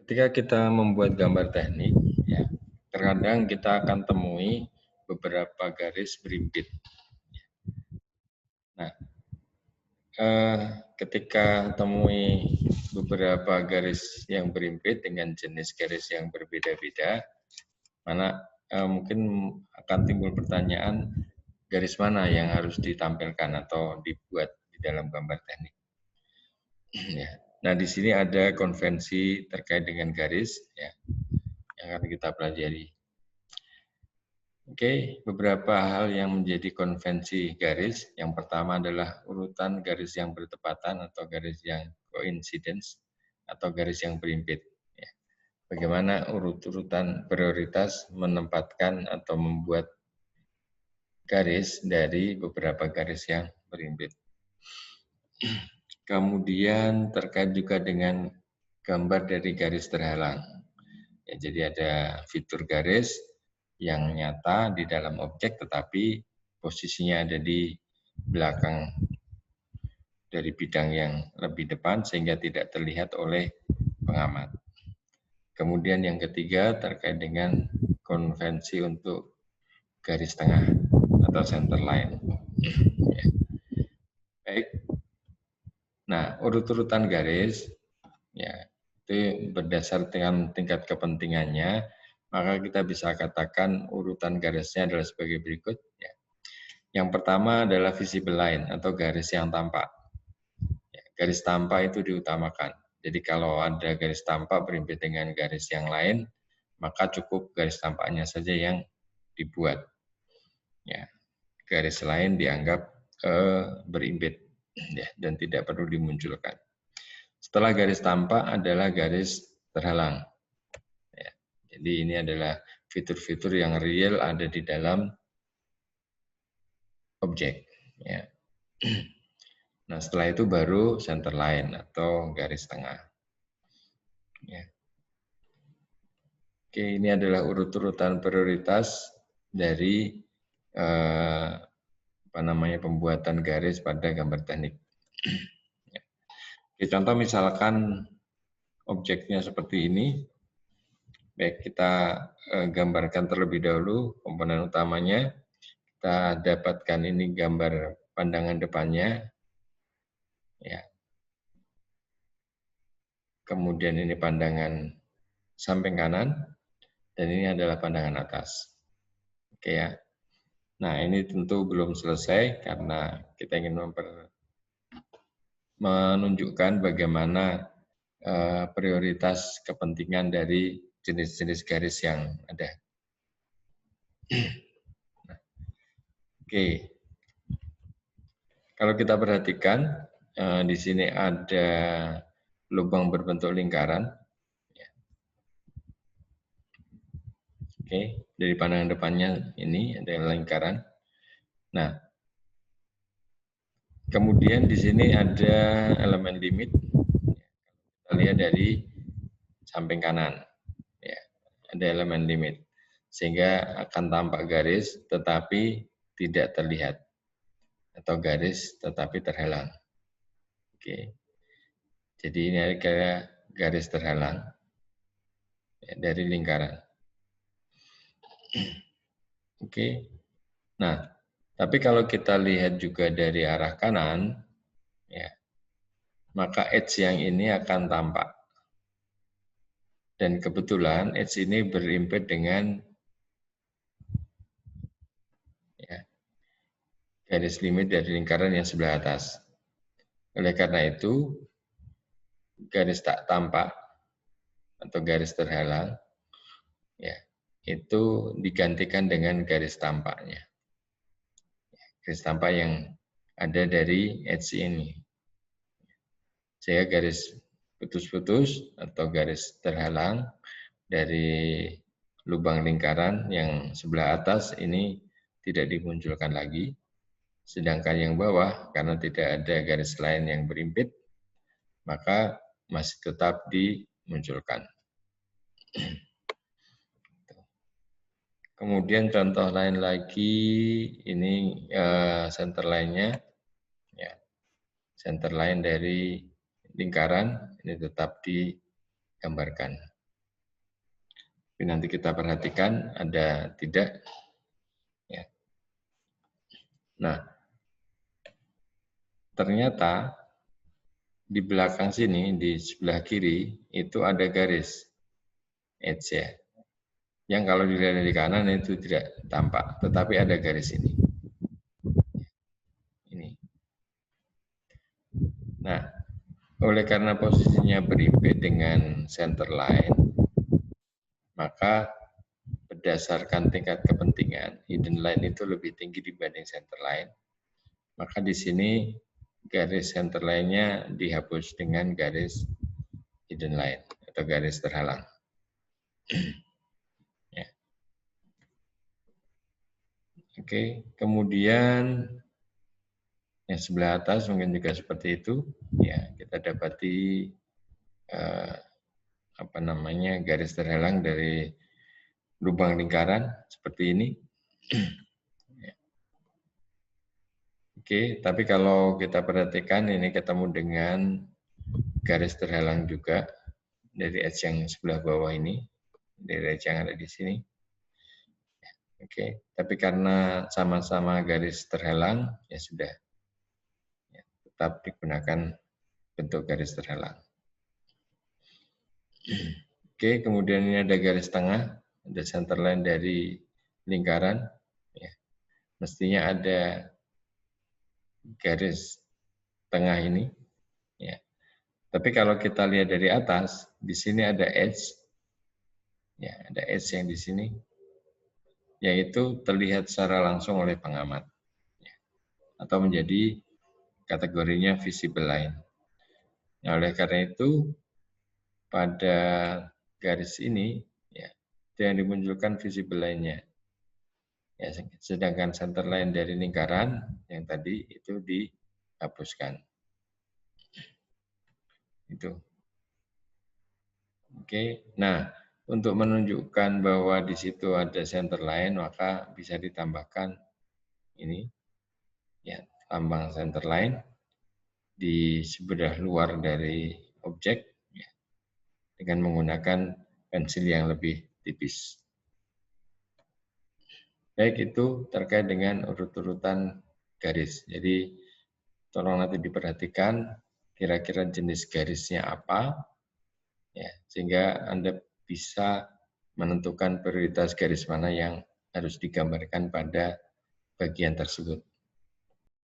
Ketika kita membuat gambar teknik, ya, terkadang kita akan temui beberapa garis berimpit. Nah, ketika temui beberapa garis yang berimpit dengan jenis garis yang berbeda-beda, mungkin akan timbul pertanyaan garis mana yang harus ditampilkan atau dibuat di dalam gambar teknik. Ya. Nah, di sini ada konvensi terkait dengan garis, ya, yang akan kita pelajari. Oke, beberapa hal yang menjadi konvensi garis. Yang pertama adalah urutan garis yang bertepatan atau garis yang coincidence atau garis yang berimpit. Ya. Bagaimana urutan prioritas menempatkan atau membuat garis dari beberapa garis yang berimpit. Kemudian terkait juga dengan gambar dari garis terhalang. Ya, jadi ada fitur garis yang nyata di dalam objek, tetapi posisinya ada di belakang dari bidang yang lebih depan sehingga tidak terlihat oleh pengamat. Kemudian yang ketiga terkait dengan konvensi untuk garis tengah atau center line. Ya. Baik. Nah, urut-urutan garis, ya, itu berdasar dengan tingkat kepentingannya, maka kita bisa katakan urutan garisnya adalah sebagai berikut. Ya. Yang pertama adalah visible line atau garis yang tampak. Ya, garis tampak itu diutamakan. Jadi kalau ada garis tampak berimpit dengan garis yang lain, maka cukup garis tampaknya saja yang dibuat. Ya, garis lain dianggap berimpit, ya, dan tidak perlu dimunculkan. Setelah garis tampak adalah garis terhalang. Ya, jadi ini adalah fitur-fitur yang real ada di dalam objek. Ya. Nah, setelah itu baru center line atau garis tengah. Ya. Oke, ini adalah urut-urutan prioritas dari pembuatan garis pada gambar teknik. Ya. Oke, contoh misalkan objeknya seperti ini. Baik, kita gambarkan terlebih dahulu komponen utamanya. Kita dapatkan ini gambar pandangan depannya. Ya. Kemudian ini pandangan samping kanan. Dan ini adalah pandangan atas. Oke ya. Nah, ini tentu belum selesai karena kita ingin menunjukkan bagaimana prioritas kepentingan dari jenis-jenis garis yang ada. Nah, oke. Kalau kita perhatikan, di sini ada lubang berbentuk lingkaran. Oke, dari pandangan depannya ini ada lingkaran. Nah, kemudian di sini ada elemen limit. Kita lihat dari samping kanan. Ya, ada elemen limit. Sehingga akan tampak garis tetapi tidak terlihat. Atau garis tetapi terhalang. Oke. Jadi ini adalah garis terhalang ya, dari lingkaran. Oke. Nah, tapi kalau kita lihat juga dari arah kanan, ya, maka edge yang ini akan tampak. Dan kebetulan edge ini berimpit dengan ya, garis limit dari lingkaran yang sebelah atas. Oleh karena itu, garis tak tampak atau garis terhalang, ya, itu digantikan dengan garis tampaknya. Garis tampak yang ada dari edge ini. Sehingga garis putus-putus atau garis terhalang dari lubang lingkaran yang sebelah atas ini tidak dimunculkan lagi. Sedangkan yang bawah, karena tidak ada garis lain yang berimpit, maka masih tetap dimunculkan. Kemudian contoh lain lagi, ini center line-nya. Ya, center line dari lingkaran, ini tetap digambarkan. Tapi nanti kita perhatikan ada tidak. Ya. Nah, ternyata di belakang sini, di sebelah kiri, itu ada garis edge ya. Yang kalau dilihat dari kanan itu tidak tampak, tetapi ada garis ini. Ini. Nah, oleh karena posisinya berimpit dengan center line, maka berdasarkan tingkat kepentingan, hidden line itu lebih tinggi dibanding center line. Maka di sini garis center line-nya dihapus dengan garis hidden line atau garis terhalang. Ya. Oke, kemudian yang sebelah atas mungkin juga seperti itu. Ya, kita dapati garis terhalang dari lubang lingkaran seperti ini. Ya. Oke, tapi kalau kita perhatikan ini ketemu dengan garis terhalang juga dari edge yang sebelah bawah ini, dari edge yang ada di sini. Oke, tapi karena sama-sama garis terhalang, ya sudah. Ya, tetap digunakan bentuk garis terhalang. Oke, kemudian ini ada garis tengah, ada center line dari lingkaran. Ya, mestinya ada garis tengah ini. Ya. Tapi kalau kita lihat dari atas, di sini ada edge. Ya, ada edge yang di sini, yaitu terlihat secara langsung oleh pengamat. Ya. Atau menjadi kategorinya visible line. Nah, oleh karena itu, pada garis ini, ya, yang dimunculkan visible line-nya. Ya, sedangkan center line dari lingkaran yang tadi itu dihapuskan. Itu. Oke. Nah, untuk menunjukkan bahwa di situ ada center line, maka bisa ditambahkan ini, ya, lambang center line di sebelah luar dari objek, ya, dengan menggunakan pensil yang lebih tipis. Baik, itu terkait dengan urut-urutan garis. Jadi tolong nanti diperhatikan kira-kira jenis garisnya apa, ya, sehingga Anda bisa menentukan prioritas garis mana yang harus digambarkan pada bagian tersebut.